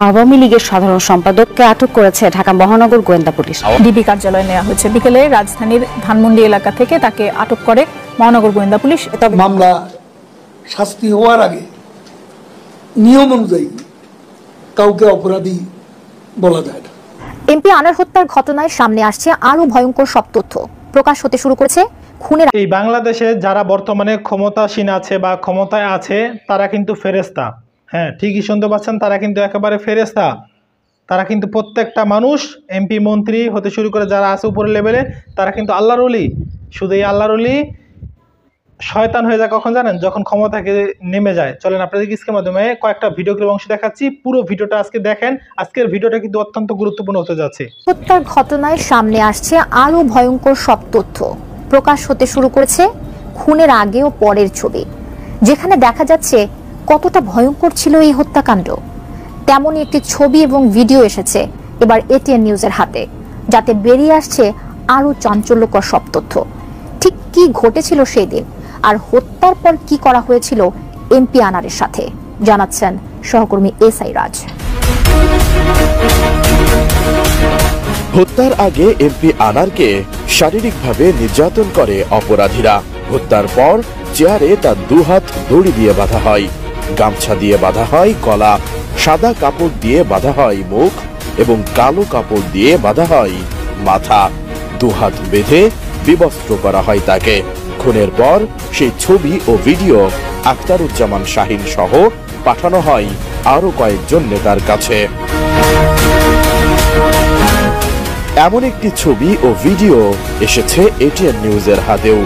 আওয়ামী লীগের সাধারণ সম্পাদককে আটক করেছে ঢাকা মহানগর গোয়েন্দা পুলিশ। ডিবি কার্যালয়ে নেওয়া হয়েছে। বিকেলে রাজধানীর ধানমন্ডি এলাকা থেকে তাকে আটক করে মহানগর গোয়েন্দা পুলিশ। মামলা শাস্তি হওয়ার আগে নিয়ম অনুযায়ী কাউকে অপরাধী বলা যায় না। এমপি আনার হত্যার ঘটনায় সামনে আসছে আরো ভয়ঙ্কর সব তথ্য প্রকাশ হতে শুরু করেছে। খুনের এই বাংলাদেশে যারা বর্তমানে ক্ষমতাসীন আছে বা ক্ষমতায় আছে তারা কিন্তু ফেরেশতা। হ্যাঁ, ঠিকই শুনতে পাচ্ছেন, তারা কিন্তু একেবারে ফেরেশতা। তারা কিন্তু প্রত্যেকটা মানুষ, এমপি মন্ত্রী হতে শুরু করে যারা আছে উপরের লেভেলে, তারা কিন্তু আল্লাহর ওলি। শুধু এই আল্লাহর ওলি শয়তান হয়ে যায় কখন জানেন? যখন ক্ষমতাকে নেমে যায়। চলেন আপনাদের স্ক্রিনের মাধ্যমে কয়েকটা ভিডিও ক্লিপ অংশ দেখাচ্ছি, পুরো ভিডিওটা আজকে দেখেন। আজকের ভিডিওটা কিন্তু অত্যন্ত গুরুত্বপূর্ণ হতে যাচ্ছে। হত্যার ঘটনায় সামনে আসছে আরো ভয়ঙ্কর সব তথ্য প্রকাশ হতে শুরু করেছে। খুনের আগে ও পরের ছবি, যেখানে দেখা যাচ্ছে কতটা ভয়ঙ্কর ছিল এই হত্যাকাণ্ড। তেমনই একটি ছবি এবং ভিডিও এসেছে এবার এটিএন নিউজের হাতে, যাতে বেরিয়ে আসছে আরো চাঞ্চল্যকর সব তথ্য। ঠিক কি ঘটেছিল সেই দিন আর হত্যার পর কি করা হয়েছিল এমপি আনারের সাথে, জানাচ্ছেন সহকর্মী এসআই রাজ। হত্যার আগে এমপি আনারকে শারীরিকভাবে নির্যাতন করে অপরাধীরা। হত্যার পর চেয়ারে তার দুহাত দড়ি দিয়ে বাঁধা হয়, গামছা দিয়ে বাঁধা হয় গলা, সাদা কাপড় দিয়ে বাঁধা হয় মুখ এবং কালো কাপড় দিয়ে বাঁধা হয় মাথা। দুহাত বেঁধে বিবস্ত্র করা হয় তাকে। খুনের পর সেই ছবি ও ভিডিও আখতারুজ্জামান শাহিন সহ পাঠানো হয় আরো কয়েকজন নেতার কাছে। এমন একটি ছবি ও ভিডিও এসেছে এটিএন নিউজের হাতেও।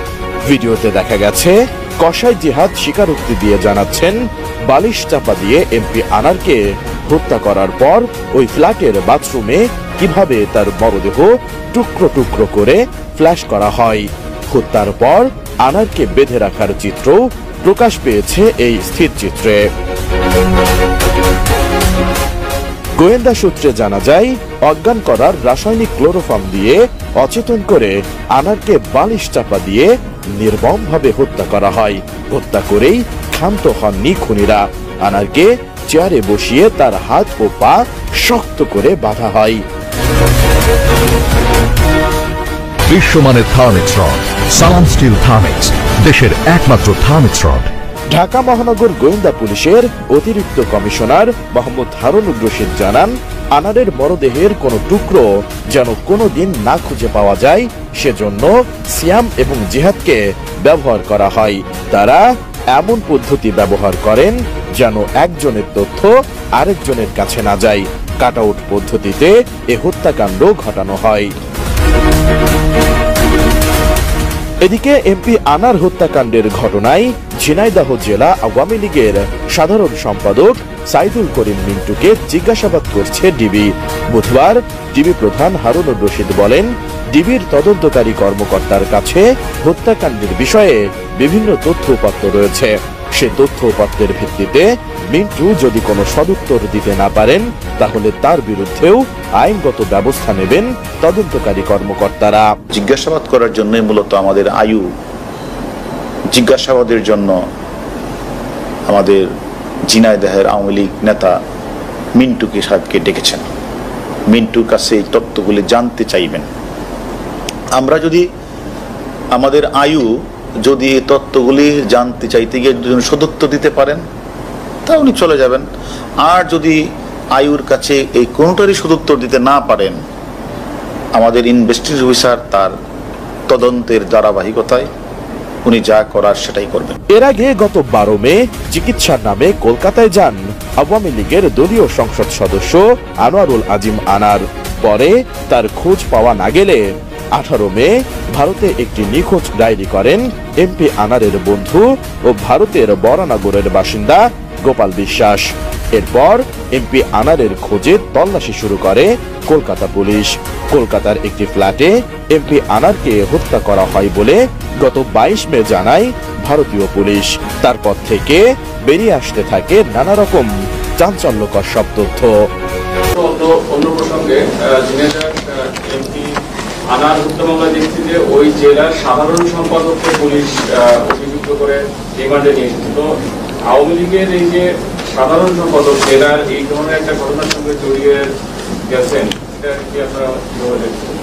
ভিডিওতে দেখা গেছে কসাই জিহাদ স্বীকারোক্তি দিয়ে জানাচ্ছেন বালিশ চাপা দিয়ে এমপি আনারকে হত্যা করার পর ওই ফ্ল্যাটের বাথরুমে কিভাবে তার মরদেহ টুকরো টুকরো করে ফ্ল্যাশ করা হয়। হত্যার পর আনারকে বেঁধে রাখার চিত্র প্রকাশ পেয়েছে এই স্থিরচিত্রে। গোয়েন্দা সূত্রে জানা যায়, অজ্ঞান করার রাসায়নিক ক্লোরোফর্ম দিয়ে অচেতন করে আনারকে বালিশ চাপা দিয়ে নির্মমভাবে হত্যা করা হয়। হত্যা করেই ক্ষান্ত হননি খুনিরা। আনারকে চেয়ারে বসিয়ে তার হাত ও পা শক্ত করে বাঁধা হয়। বিশ্বমানের থার্মিক্স রড, সালাম স্টিল থার্মিক্স, দেশের একমাত্র থার্মিক্স রড। ঢাকা মহানগর গোয়েন্দা পুলিশের অতিরিক্ত কমিশনার মোহাম্মদ হারুনুর রশিদ জানান, আনারের মরদেহের কোনো টুকরো যেন কোনোদিন না খুঁজে পাওয়া যায়, সেজন্য সিয়াম এবং জিহাদকে ব্যবহার করা হয়। তারা এমন পদ্ধতি ব্যবহার করেন যেন একজনের তথ্য আরেকজনের কাছে না যায়। কাট আউট পদ্ধতিতে এ হত্যাকাণ্ড ঘটানো হয়। এদিকে এমপি আনার হত্যাকাণ্ডের ঘটনায় ঝিনাইদহ জেলা আওয়ামী লীগের সাধারণ সম্পাদক সাইদুল করিম মিন্টুকে জিজ্ঞাসাবাদ করছে ডিবি। বুধবার ডিবি প্রধান হারুনুর রশিদ বলেন, ডিবির তদন্তকারী কর্মকর্তার কাছে হত্যাকাণ্ডের বিষয়ে বিভিন্ন তথ্য উপাত্ত রয়েছে। সে তথ্য উপাত্তের ভিত্তিতে মিন্টু যদি কোনো সদুত্তর দিতে না পারেন, তাহলে তার বিরুদ্ধেও আইনগত ব্যবস্থা নেবেন তদন্তকারী কর্মকর্তারা। জিজ্ঞাসাবাদ করার জন্য মূলত আমাদের আয়ু জিজ্ঞাসাবাদের জন্য আমাদের ঝিনাইদহের আওয়ামী লীগ নেতা মিন্টুকে সাহেবকে ডেকেছেন। মিন্টুর কাছে এই তথ্যগুলি জানতে চাইবেন। আমরা যদি আমাদের আয়ু যদি এই তথ্যগুলি জানতে চাইতে গিয়ে যদি সদুত্তর দিতে পারেন তা উনি চলে যাবেন। আর যদি আয়ুর কাছে এই কোনোটারই সদুত্তর দিতে না পারেন, আমাদের ইনভেস্টিগেশন অফিসার তার তদন্তের ধারাবাহিকতায় উনি যা করার সেটাই করবেন। এর আগে গত 12 মে চিকিৎসার নামে কলকাতায় যান আওয়ামী লীগের দলীয় সংসদ সদস্য আনোয়ারুল আজিম আনার। পরে তার খোঁজ পাওয়া না গেলে 18 মে ভারতে একটি নিখোঁজ ডায়েরি করেন এমপি আনারের বন্ধু ও ভারতের বরানগরের বাসিন্দা গোপাল বিশ্বাস। এরপর এমপি আনারের খোঁজে তল্লাশি শুরু করে কলকাতা পুলিশ। কলকাতার একটি ফ্ল্যাটে এমপি আনারকে হত্যা করা হয় বলে গত 22 মে জানায় ভারতীয় পুলিশ। তারপর থেকে বেরিয়ে আসতে থাকে নানা রকম চাঞ্চল্যকর সব তথ্য। অন্য প্রসঙ্গে এমপি আনার হত্যা মামলায় দেখছি যে ওই জেলার সাধারণ সম্পাদককে পুলিশ অভিযুক্ত করে রিমান্ডে নিয়ে এসেছে। তো আওয়ামী লীগের এই যে সাধারণ সম্পাদক জেলার এই ধরনের একটা ঘটনার সঙ্গে জড়িয়ে গেছেন, এটা কি আপনারা কিভাবে দেখছেন?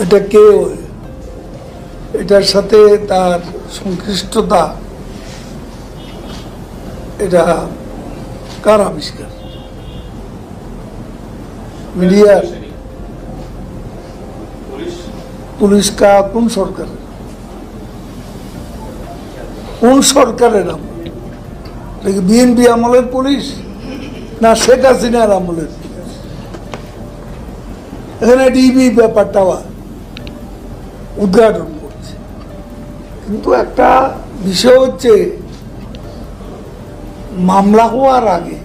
এটা কে, এটার সাথে তার সংশ্লিষ্টতা, এটা কার আবিষ্কার? মিডিয়ার? পুলিশ কোন সরকার, কোন সরকারের আমল? বিএনপি আমলের পুলিশ না শেখ হাসিনার আমলের পুলিশ? এখানে ডিবি ব্যাপারটা উদ্ঘাটন করছে। কিন্তু একটা বিষয় হচ্ছে, মামলা হওয়ার আগে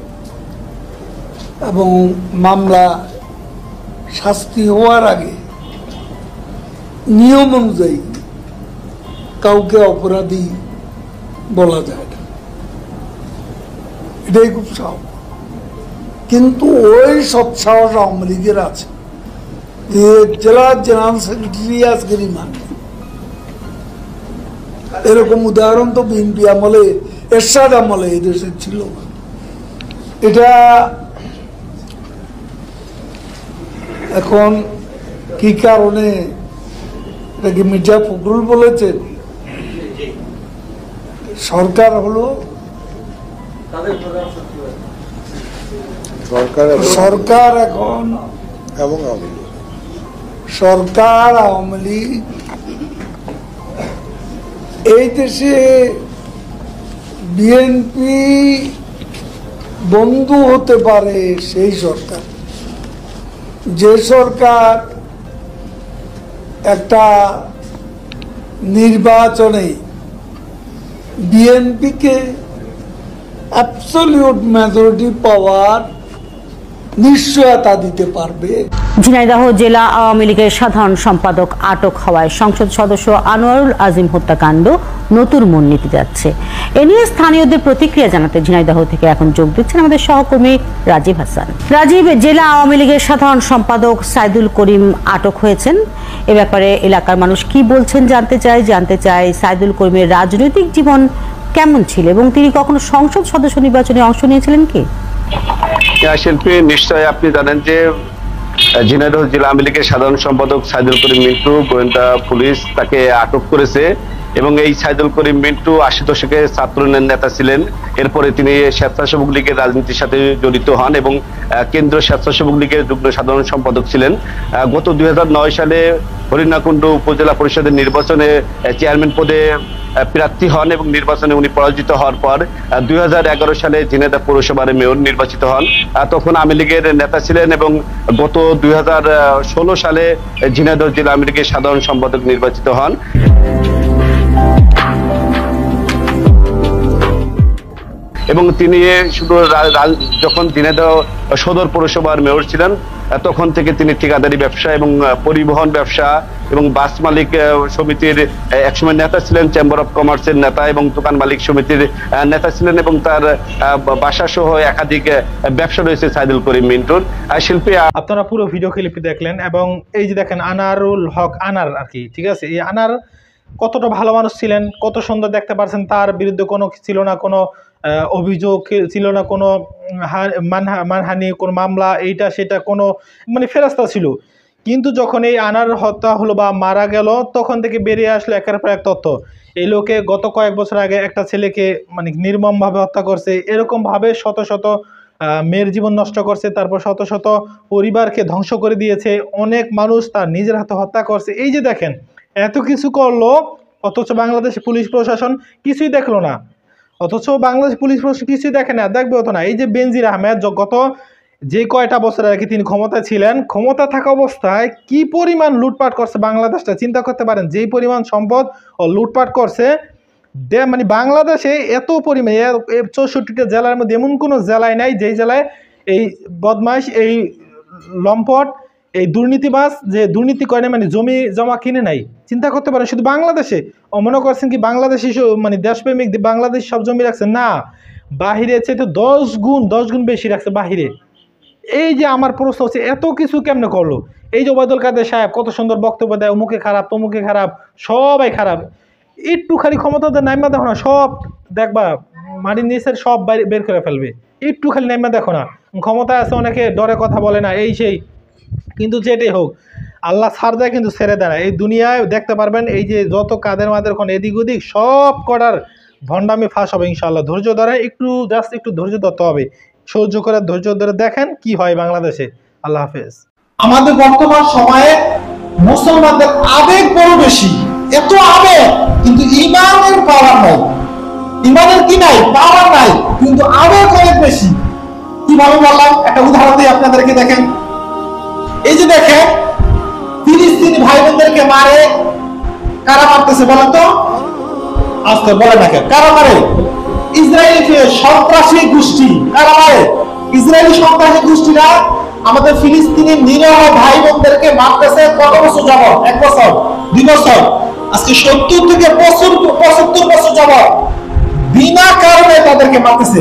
এবং মামলা শাস্তি হওয়ার আগে নিয়ম অনুযায়ী কাউকে অপরাধী বলা যায় না, এটাই খুব সাহস। কিন্তু ওই সব সাহস আওয়ামী লীগের আছে। জেলার জেনারেল সেক্রেটারি আজকে রিমান্ড, এরকম উদাহরণ তো বিএনপি আমলে, এরশাদ আমলে এদেশে ছিল। এটা এখন কি কারণে, এটাকে মির্জা ফখরুল বলেছেন, সরকার হলো সরকার এখন এবং সরকার আওয়ামী লীগ এই দেশে বিএনপি বন্ধু হতে পারে সেই সরকার, যে সরকার একটা নির্বাচনে বিএনপিকে অ্যাবসলিউট মেজরিটি পাওয়ার নিশ্চয়তা দিতে পারবে। ঝিনাইদহ জেলা আওয়ামী লীগের সাধারণ সম্পাদক আটক হওয়ায় সংসদ সদস্য আনোয়ারুল আজিম হত্যাকাণ্ড নতুন মোড় নিতে যাচ্ছে। এ নিয়ে স্থানীয়দের প্রতিক্রিয়া জানাতে ঝিনাইদহ থেকে এখন যোগ দিচ্ছেন আমাদের সহকর্মী রাজীব হাসান। রাজীব, জেলা আওয়ামী লীগের সাধারণ সম্পাদক সাইদুল করিম আটক হয়েছেন, এ ব্যাপারে এলাকার মানুষ কি বলছেন জানতে চাই সাইদুল করিমের রাজনৈতিক জীবন কেমন ছিল এবং তিনি কখনো সংসদ সদস্য নির্বাচনে অংশ নিয়েছিলেন কি? শিল্পী, নিশ্চয় আপনি জানেন যে ঝিনাইদহ জেলা আওয়ামী লীগের সাধারণ সম্পাদক সাইদুল করিম মিন্টু, গোয়েন্দা পুলিশ তাকে আটক করেছে এবং এই সাইদুল করিম মিন্টু ৮০ দশকে ছাত্র নেতা ছিলেন। এরপরে তিনি স্বেচ্ছাসেবক লীগের রাজনীতির সাথে জড়িত হন এবং কেন্দ্রীয় স্বেচ্ছাসেবক লীগের যুগ্ম সাধারণ সম্পাদক ছিলেন। গত ২০০৯ সালে হরিণাকুণ্ড উপজেলা পরিষদের নির্বাচনে চেয়ারম্যান পদে প্রার্থী হন এবং নির্বাচনে উনি পরাজিত হওয়ার পর ২০১১ সালে ঝিনাইদহ পৌরসভার মেয়র নির্বাচিত হন। তখন আওয়ামী লীগের নেতা ছিলেন এবং গত ২০১৬ সালে ঝিনাইদহ জেলা আওয়ামী লীগের সাধারণ সম্পাদক নির্বাচিত হন। এবং তিনি শুধু যখন ঝিনাইদহ সদর পৌরসভার মেয়র ছিলেন তখন থেকে তিনি ঠিকাদারি ব্যবসা এবং পরিবহন ব্যবসা এবং বাস মালিক সমিতির একসময় নেতা ছিলেন, চেম্বার অফ কমার্সের নেতা এবং দোকান মালিক সমিতির নেতা ছিলেন এবং তার বাসা সহ একাধিক ব্যবসা রয়েছে সাইদুল করিম মিন্টুর। শিল্পী, আপনারা পুরো ভিডিও ক্লিপটি দেখলেন এবং এই যে দেখেন আনারুল হক আনার আর কি, ঠিক আছে, এই আনার কতটা ভালো মানুষ ছিলেন, কত সুন্দর দেখতে পারছেন, তার বিরুদ্ধে কোনো ছিল না, কোনো অভিযোগ ছিল না, কোনো মানহানি, কোনো মামলা এইটা সেটা কোনো মানে ফেরাস্তা ছিল। কিন্তু যখন এই আনার হত্যা হলো বা মারা গেল তখন থেকে বেরিয়ে আসলো একের পর এক তথ্য। এই লোকে গত কয়েক বছর আগে একটা ছেলেকে মানে নির্মমভাবে হত্যা করছে, এরকমভাবে শত শত মেয়ের জীবন নষ্ট করছে, তারপর শত শত পরিবারকে ধ্বংস করে দিয়েছে, অনেক মানুষ তার নিজের হাতে হত্যা করছে। এই যে দেখেন এত কিছু করলো অথচ বাংলাদেশ পুলিশ প্রশাসন কিছুই দেখলো না, অথচ বাংলাদেশ পুলিশ প্রশাসন কিছুই দেখে না, দেখবে হতো না। এই যে বেনজির আহমেদ গত যে কয়টা বছর আগে তিনি ক্ষমতায় ছিলেন, ক্ষমতা থাকা অবস্থায় কি পরিমাণ লুটপাট করছে বাংলাদেশটা চিন্তা করতে পারেন। যেই পরিমাণ সম্পদ ও লুটপাট করছে, মানে বাংলাদেশে এত পরিমাণে ৬৪টা জেলার মধ্যে এমন কোনো জেলায় নাই যেই জেলায় এই বদমাইশ, এই লম্পট, এই দুর্নীতিবাজ যে দুর্নীতি করে মানে জমি জমা কিনে নাই। চিন্তা করতে পারেন শুধু বাংলাদেশে, মনে করছেন কি বাংলাদেশি মানে দেশপ্রেমিক বাংলাদেশ সব জমি রাখছে, না, বাহিরে চাইতে ১০ গুণ বেশি রাখছে বাহিরে। এই যে আমার প্রশ্ন হচ্ছে এত কিছু কেমনে করলো? এই যে ওবায়দুল কাদের সাহেব কত সুন্দর বক্তব্য দেয়, অমুকে খারাপ তমুকে খারাপ, সবাই খারাপ, একটু খালি ক্ষমতাতে নাইমা দেখো না, সব দেখবা মাটির নিচের সব বের করে ফেলবে। একটু খালি নেমে দেখো না, ক্ষমতা আছে অনেকে ডরে কথা বলে না এই সেই, কিন্তু যেটাই হোক আল্লাহ ছাড় দেয় কিন্তু ছেড়ে দেয় না। এই দুনিয়ায় দেখতে পারবেন এই যে যত কাদের মাদের কোন এদিক ওদিক সব কটার ভণ্ডামি ফাঁস হবে ইনশাআল্লাহ। ধৈর্য ধরে একটু জাস্ট একটু ধৈর্য ধরতে হবে, সহ্য করে ধৈর্য ধরে দেখেন কি হয় বাংলাদেশে। আল্লাহ হাফেজ। আমাদের বর্তমান সময়ে মুসলমানদের আবেগ বড় বেশি, এত আবেগ কিন্তু ইমানের পাওয়ার নাই। ইমানের কি নাই? পাওয়ার নাই, কিন্তু আবেগ অনেক বেশি। কিভাবে বললাম, একটা উদাহরণ দিই আপনাদেরকে। দেখেন, এই যে দেখেন ফিলিস্তিনি ভাই বোনদেরকে মারে, কারা মারতেছে বলেন তো? আজকে বলে না কেন কারা মারে? ইসরায়েলি সন্ত্রাসী গোষ্ঠী। কারা মারে? ইসরায়েলি সন্ত্রাসী গোষ্ঠীরা আমাদের ফিলিস্তিনি নিরহ ভাই বোনদেরকে মারতেছে। কত বছর যাবত? 1 বছর, 2 বছর, আজকে 70 থেকে 75 বছর যাবত বিনা কারণে তাদেরকে মারতেছে।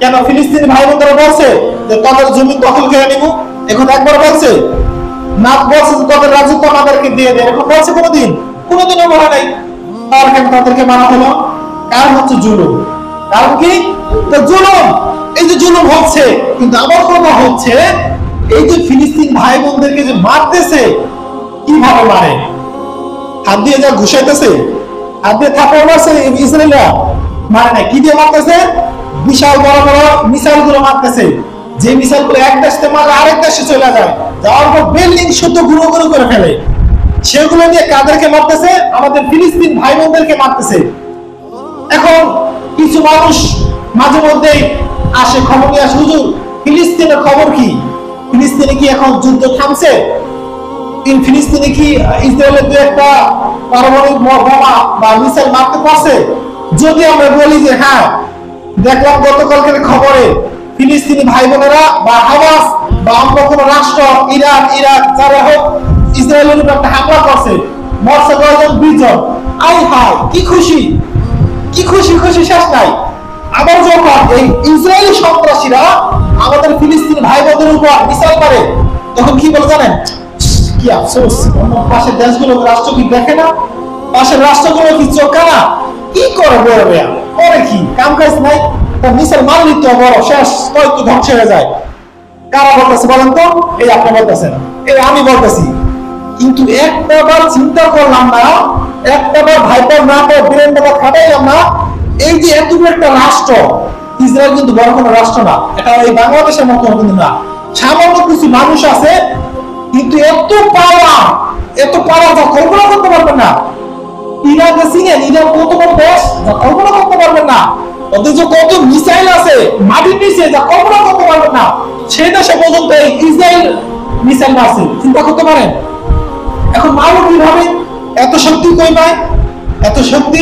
কেন? ফিলিস্তিনি ভাই বোনরা বলছে যে তাদের জমি দখল করে নিব। এখন একবার বলছে না, বলছে যে তাদের রাজত্ব আমাদেরকে দিয়ে দেয়। এখন বলছে কোনোদিনও বলা নাই। আর কেন তাদেরকে মারা হলো? কারণ হচ্ছে জুলুম। কারণ কি? তো জুলুম। এই যে জুলুম হচ্ছে, কিন্তু আমার কথা হচ্ছে এই যে ফিলিস্তিন ভাই বোনদেরকে যে মারতেছে, কিভাবে মারে? হাত দিয়ে যা ঘুষাইতেছে, হাত দিয়ে থাপড় মারছে ইসরায়েলরা, মারে না। কি দিয়ে মারতেছে? বিশাল বড় বড় মিসাইল গুলো মারতেছে, যে মিসাইল গুলো এক দেশ থেকে মারলে আরেক দেশে চলে যায়, যাওয়ার পর বিল্ডিং শুদ্ধ গুঁড়ো গুঁড়ো করে ফেলে। সেগুলো দিয়ে কাদেরকে মারতেছে? আমাদের ফিলিস্তিন ভাই বোনদেরকে মারতেছে। এখন কিছু মানুষ মাঝে মধ্যেই আসে, খবর নিয়ে আসে, হুজুর ফিলিস্তিনের খবর কি? ফিলিস্তিনে কি এখন যুদ্ধ থামছে? ফিলিস্তিনে কি ইসরায়েলের দু একটা পারমাণবিক বোমা বা মিসাইল মারতে পারছে? যদি আমরা বলি যে হ্যাঁ, দেখলাম গতকালকের খবরে ফিলিস্তিনি ভাই বোনেরা বা হামাস বা অন্য কোন রাষ্ট্র, ইরান, ইরাক, যারা হোক, ইসরায়েলের উপর একটা হামলা করছে, মরছে 10 জন 20 জন। আই হাই, কি খুশি, কি খুশি, খুশি শেষ নাই। আবার যখন এই ইসরায়েলি সন্ত্রাসীরা আমাদের ফিলিস্তিনি ভাই বোনদের উপর মিসাইল মারে, তখন কি বলে জানেন? কি আফসোস, পাশের দেশগুলো রাষ্ট্র কি দেখে না? পাশের রাষ্ট্রগুলো কি চোখা না? কি করে বলবে? করে কি? কাম কাজ নাই, মিসাইল মারলি তো বড় শেষ, তো ধ্বংস হয়ে যায়। কারা বলতেছে বলেন তো? এই আপনি বলতেছেন, এই আমি বলতেছি। কিন্তু একটাবার চিন্তা করলাম না, একটাবার ভাইপার না করে ব্রেনটা খাটাইলাম না। এই যে এত একটা রাষ্ট্র ইসরায়েল কিন্তু বড় কোনো রাষ্ট্র না, এটা এই বাংলাদেশের মতো কিন্তু না। সামান্য কিছু মানুষ আছে, কিন্তু এত পাওয়ার যা কল্পনা করতে পারবেন না। ইরানকে চিনেন? ইরান কত বড় দেশ, যা কল্পনা করতে পারবেন না। ওদের যে কত মিসাইল আছে মাটির নিচে, যা কল্পনা করতে পারবেন না। সেই দেশে পর্যন্ত এই ইসরায়েল মিসাইল আছে, চিন্তা করতে পারেন? এখন মারো কিভাবে? এত শক্তি কই পায়? এত শক্তি